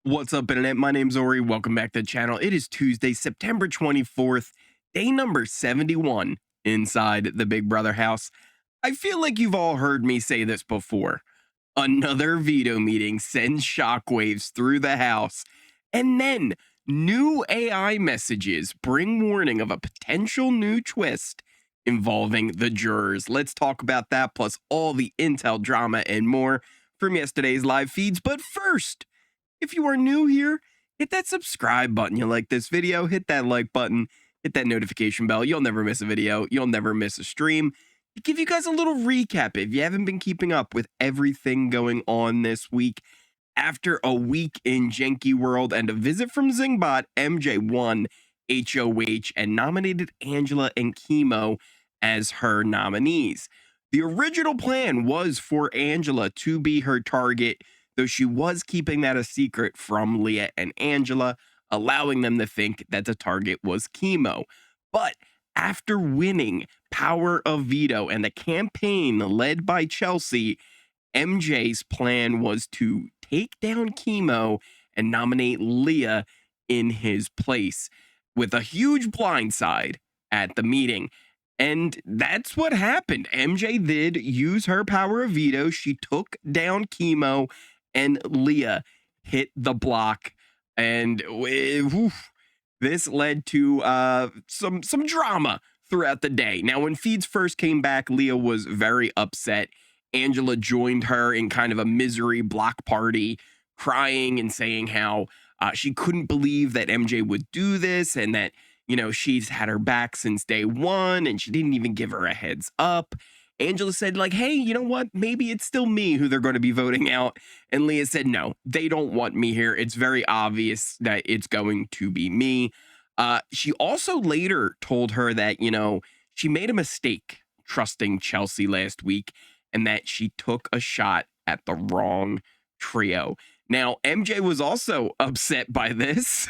What's up, Internet? My name's Ori. Welcome back to the channel. It is Tuesday, September 24th, day number 71 inside the Big Brother house. I feel like you've all heard me say this before. Another veto meeting sends shockwaves through the house, and then new AI messages bring warning of a potential new twist involving the jurors. Let's talk about that, plus all the intel, drama, and more from yesterday's live feeds. But first, if you are new here, hit that subscribe button. You like this video, hit that like button, hit that notification bell. You'll never miss a video. You'll never miss a stream. To give you guys a little recap, if you haven't been keeping up with everything going on this week, after a week in Janky World and a visit from Zingbot, MJ won HOH and nominated Angela and Chemo as her nominees. The original plan was for Angela to be her target, though she was keeping that a secret from Leah and Angela, allowing them to think that the target was Chemo. But after winning Power of Veto and the campaign led by Chelsea, MJ's plan was to take down Chemo and nominate Leah in his place, with a huge blindside at the meeting. And that's what happened. MJ did use her power of veto. She took down Chemo, and Leah hit the block, and this led to some drama throughout the day. Now, when feeds first came back, Leah was very upset. Angela joined her in kind of a misery block party, crying and saying how she couldn't believe that MJ would do this, and that, you know, she's had her back since day one and she didn't even give her a heads up. Angela said, like, hey, you know what? Maybe it's still me who they're going to be voting out. And Leah said, no, they don't want me here. It's very obvious that it's going to be me. She also later told her that, you know, she made a mistake trusting Chelsea last week and that she took a shot at the wrong trio. Now, MJ was also upset by this.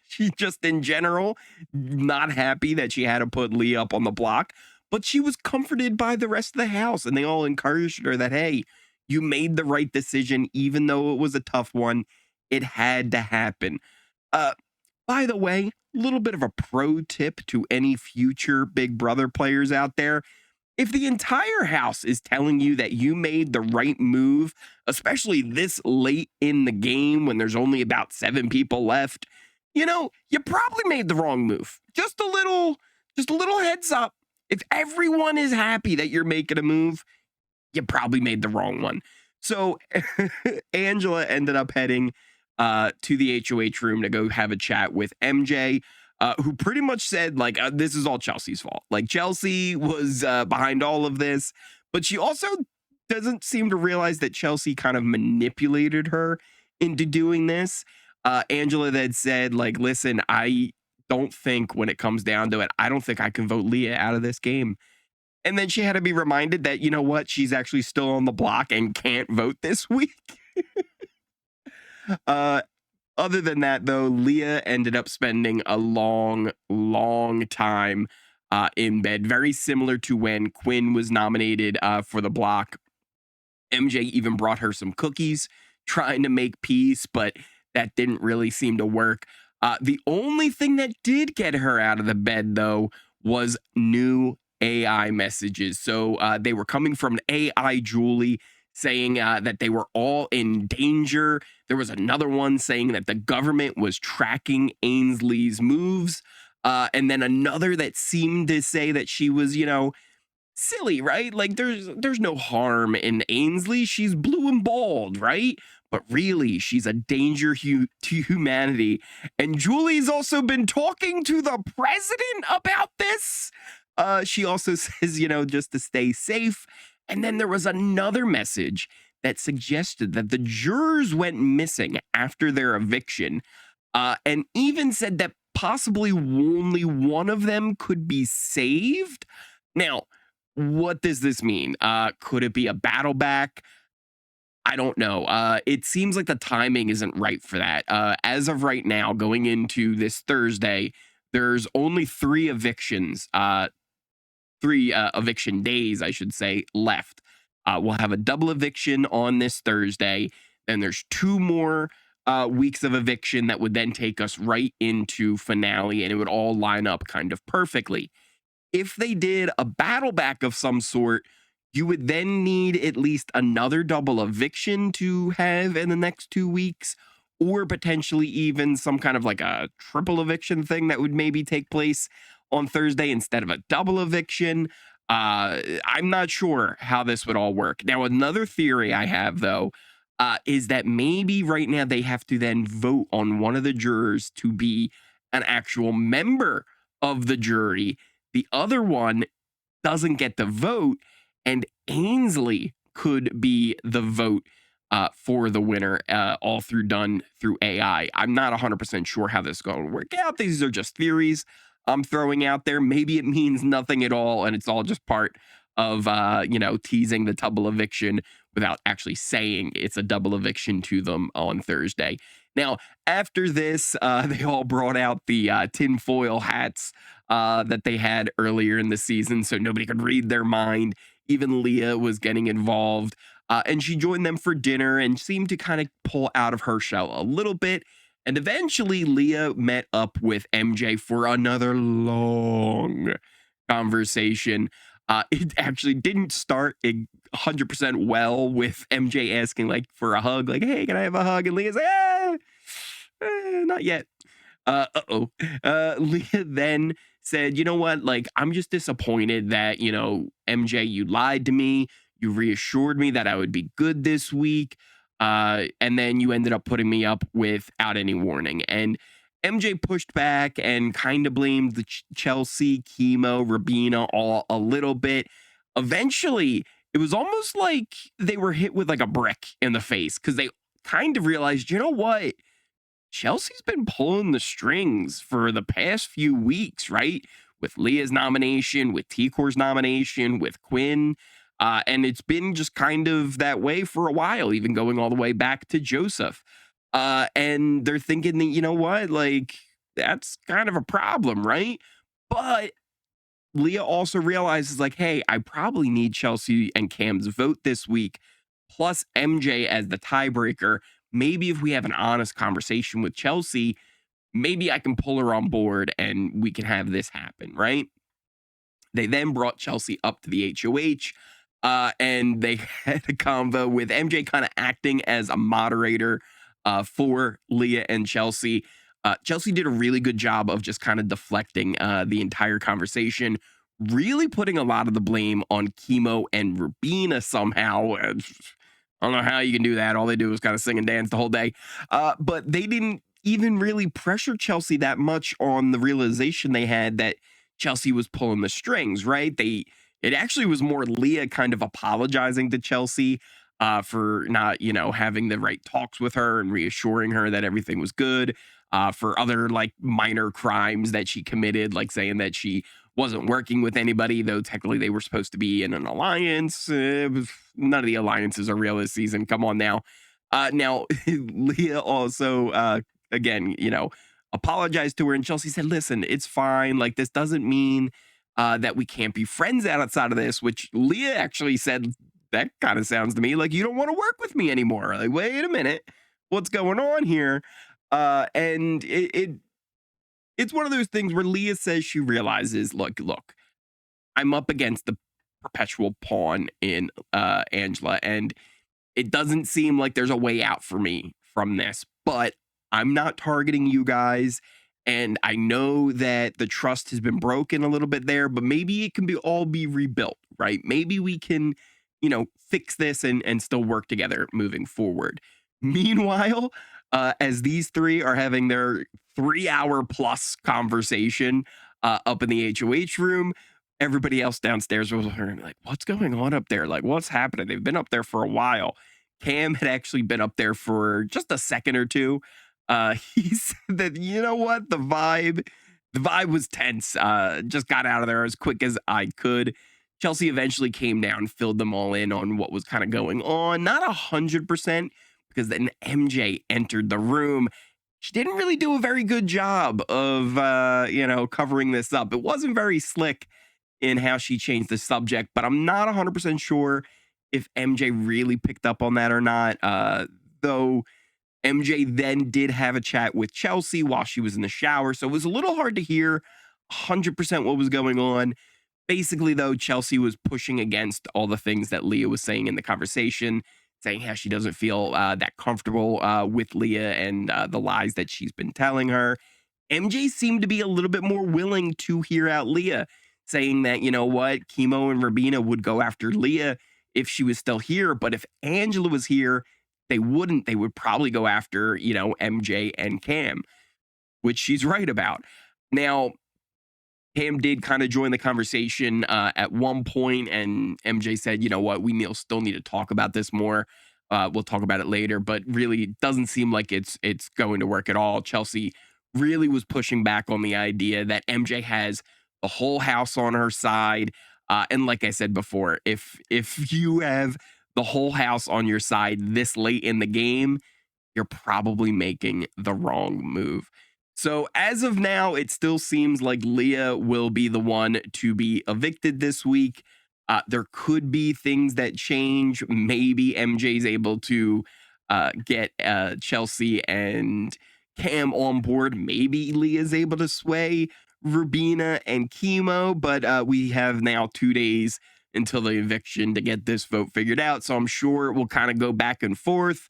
She just, in general, not happy that she had to put Leah up on the block. But she was comforted by the rest of the house, and they all encouraged her that, hey, you made the right decision, even though it was a tough one. It had to happen. By the way, a little bit of a pro tip to any future Big Brother players out there. If the entire house is telling you that you made the right move, especially this late in the game when there's only about 7 people left, you know, you probably made the wrong move. Just a little heads up. If everyone is happy that you're making a move, you probably made the wrong one. So Angela ended up heading to the HOH room to go have a chat with MJ, who pretty much said, like, this is all Chelsea's fault. Like, Chelsea was behind all of this, but she also doesn't seem to realize that Chelsea kind of manipulated her into doing this. Angela then said, like, listen, I don't think when it comes down to it, I don't think I can vote Leah out of this game. And then she had to be reminded that, you know what, she's actually still on the block and can't vote this week. Other than that, though, Leah ended up spending a long time in bed, very similar to when Quinn was nominated for the block. MJ even brought her some cookies, trying to make peace, but that didn't really seem to work. The only thing that did get her out of the bed, though, was new AI messages. So they were coming from AI Julie, saying that they were all in danger. There was another one saying that the government was tracking Ainsley's moves. And then another that seemed to say that she was, you know, silly, right? Like, there's no harm in Ainsley. She's blue and bald, right? But really, she's a danger to humanity. And Julie's also been talking to the president about this. She also says, you know, just to stay safe. And then there was another message that suggested that the jurors went missing after their eviction, and even said that possibly only one of them could be saved. Now, what does this mean? Could it be a battle back? I don't know. It seems like the timing isn't right for that. As of right now, going into this Thursday, there's only 3 evictions, 3 eviction days, I should say, left. We'll have a double eviction on this Thursday. Then there's 2 more weeks of eviction that would then take us right into finale, and it would all line up kind of perfectly. If they did a battle back of some sort, you would then need at least another double eviction to have in the next 2 weeks, or potentially even some kind of like a triple eviction thing that would maybe take place on Thursday instead of a double eviction. I'm not sure how this would all work. Now, another theory I have, though, is that maybe right now they have to then vote on one of the jurors to be an actual member of the jury. The other one doesn't get the vote, and Ainsley could be the vote for the winner, all done through AI. I'm not 100% sure how this is going to work out. These are just theories I'm throwing out there. Maybe it means nothing at all, and it's all just part of teasing the double eviction without actually saying it's a double eviction to them on Thursday. Now, after this, they all brought out the tinfoil hats that they had earlier in the season, so nobody could read their mind. Even Leah was getting involved, and she joined them for dinner and seemed to kind of pull out of her shell a little bit. And eventually, Leah met up with MJ for another long conversation. It actually didn't start 100% well, with MJ asking like for a hug, like, "Hey, can I have a hug?" And Leah's like, not yet. Leah then said, "You know what? Like, I'm just disappointed that, MJ, you lied to me. You reassured me that I would be good this week. And then you ended up putting me up without any warning." And MJ pushed back and kind of blamed the Chelsea, Chemo, Rubina all a little bit. Eventually, it was almost like they were hit with like a brick in the face, because they kind of realized, you know what? Chelsea's been pulling the strings for the past few weeks, right? With Leah's nomination, with T-Cor's nomination, with Quinn. And it's been just kind of that way for a while, even going all the way back to Joseph. And they're thinking that, you know what? Like, that's kind of a problem, right? But Leah also realizes, like, hey, I probably need Chelsea and Cam's vote this week, plus MJ as the tiebreaker. Maybe if we have an honest conversation with Chelsea, maybe I can pull her on board and we can have this happen, right? They then brought Chelsea up to the HOH, and they had a convo with MJ kind of acting as a moderator for Leah and Chelsea. Chelsea did a really good job of just kind of deflecting the entire conversation, really putting a lot of the blame on Chemo and Rubina somehow. I don't know how you can do that. All they do is kind of sing and dance the whole day. But they didn't even really pressure Chelsea that much on the realization they had that Chelsea was pulling the strings, right? It actually was more Leah kind of apologizing to Chelsea for not, having the right talks with her and reassuring her that everything was good, for other like minor crimes that she committed, like saying that she wasn't working with anybody, though technically they were supposed to be in an alliance. None of the alliances are real this season. Come on now. Now, Leah also, again, apologized to her, and Chelsea said, "Listen, it's fine. Like, this doesn't mean that we can't be friends outside of this," which Leah actually said, "That kind of sounds to me like you don't want to work with me anymore." Like, wait a minute, what's going on here? And it's one of those things where Leah says she realizes, look, I'm up against the perpetual pawn in Angela, and it doesn't seem like there's a way out for me from this, but I'm not targeting you guys. And I know that the trust has been broken a little bit there, but maybe it can all be rebuilt, right? Maybe we can, fix this and still work together moving forward. Meanwhile, as these three are having their 3-hour plus conversation up in the HOH room, everybody else downstairs was like, "What's going on up there? Like, what's happening?" They've been up there for a while. Cam had actually been up there for just a second or two. He said that, you know what, the vibe was tense. Just got out of there as quick as I could. Chelsea eventually came down, filled them all in on what was kind of going on. Not 100%, because then MJ entered the room. She didn't really do a very good job of, covering this up. It wasn't very slick in how she changed the subject, but I'm not 100% sure if MJ really picked up on that or not. Though MJ then did have a chat with Chelsea while she was in the shower, so it was a little hard to hear 100% what was going on. Basically, though, Chelsea was pushing against all the things that Leah was saying in the conversation, saying how she doesn't feel that comfortable with Leah and the lies that she's been telling her. MJ seemed to be a little bit more willing to hear out Leah, saying that, you know what, Chemo and Rubina would go after Leah if she was still here, but if Angela was here, they wouldn't. They would probably go after, you know, MJ and Cam, which she's right about. Now, Cam did kind of join the conversation at one point, and MJ said, you know what, we still need to talk about this more. We'll talk about it later, but really doesn't seem like it's going to work at all. Chelsea really was pushing back on the idea that MJ has the whole house on her side. And like I said before, if you have the whole house on your side this late in the game, you're probably making the wrong move. So as of now, it still seems like Leah will be the one to be evicted this week. There could be things that change. Maybe MJ's able to get Chelsea and Cam on board. Maybe Leah's able to sway Rubina and Chemo, but we have now 2 days until the eviction to get this vote figured out. So I'm sure it will kind of go back and forth,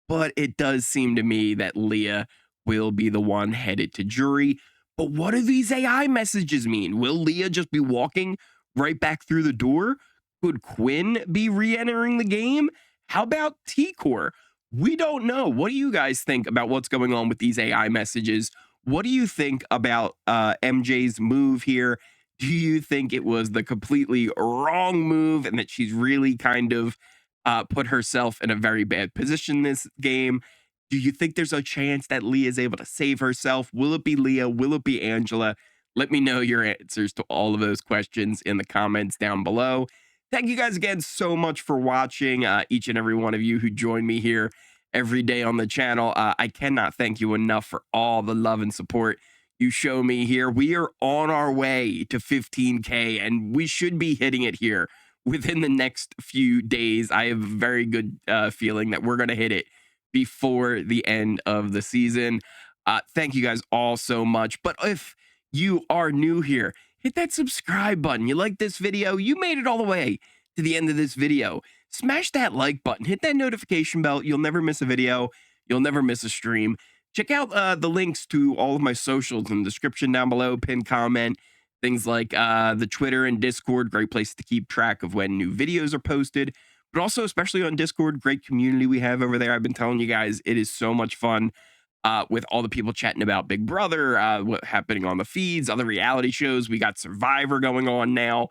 but it does seem to me that Leah will be the one headed to jury. But what do these AI messages mean? Will Leah just be walking right back through the door? Could Quinn be re-entering the game? How about T-Core? We don't know. What do you guys think about what's going on with these AI messages? What do you think about MJ's move here? Do you think it was the completely wrong move and that she's really kind of put herself in a very bad position this game? Do you think there's a chance that Leah is able to save herself? Will it be Leah? Will it be Angela? Let me know your answers to all of those questions in the comments down below. Thank you guys again so much for watching, each and every one of you who join me here every day on the channel. I cannot thank you enough for all the love and support you show me here. We are on our way to 15K, and we should be hitting it here within the next few days. I have a very good feeling that we're going to hit it before the end of the season. Thank you guys all so much. But if you are new here, hit that subscribe button. You like this video? You made it all the way to the end of this video. Smash that like button. Hit that notification bell. You'll never miss a video. You'll never miss a stream. Check out the links to all of my socials in the description down below. Pinned comment. Things like the Twitter and Discord. Great place to keep track of when new videos are posted. But also, especially on Discord, great community we have over there. I've been telling you guys, it is so much fun with all the people chatting about Big Brother, what's happening on the feeds, other reality shows. We got Survivor going on now.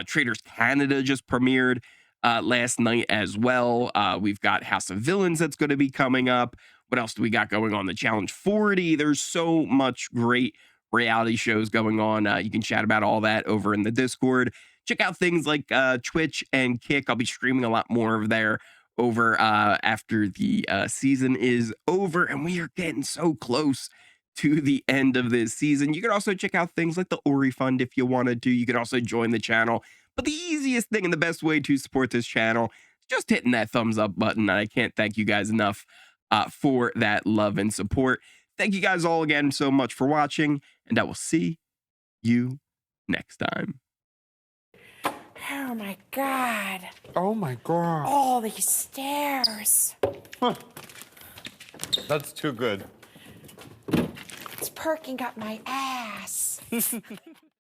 Traitors Canada just premiered last night as well. We've got House of Villains that's going to be coming up. What else do we got going on? The Challenge 40. There's so much great reality shows going on. You can chat about all that over in the Discord. Check out things like Twitch and Kick. I'll be streaming a lot more of there over after the season is over, and we are getting so close to the end of this season. You can also check out things like the Ori Fund if you wanted to. You can also join the channel. But the easiest thing and the best way to support this channel is just hitting that thumbs up button. I can't thank you guys enough for that love and support. Thank you guys all again so much for watching, and I will see you next time. Oh my god. Oh my god. All these stairs. Huh. That's too good. It's perking up my ass.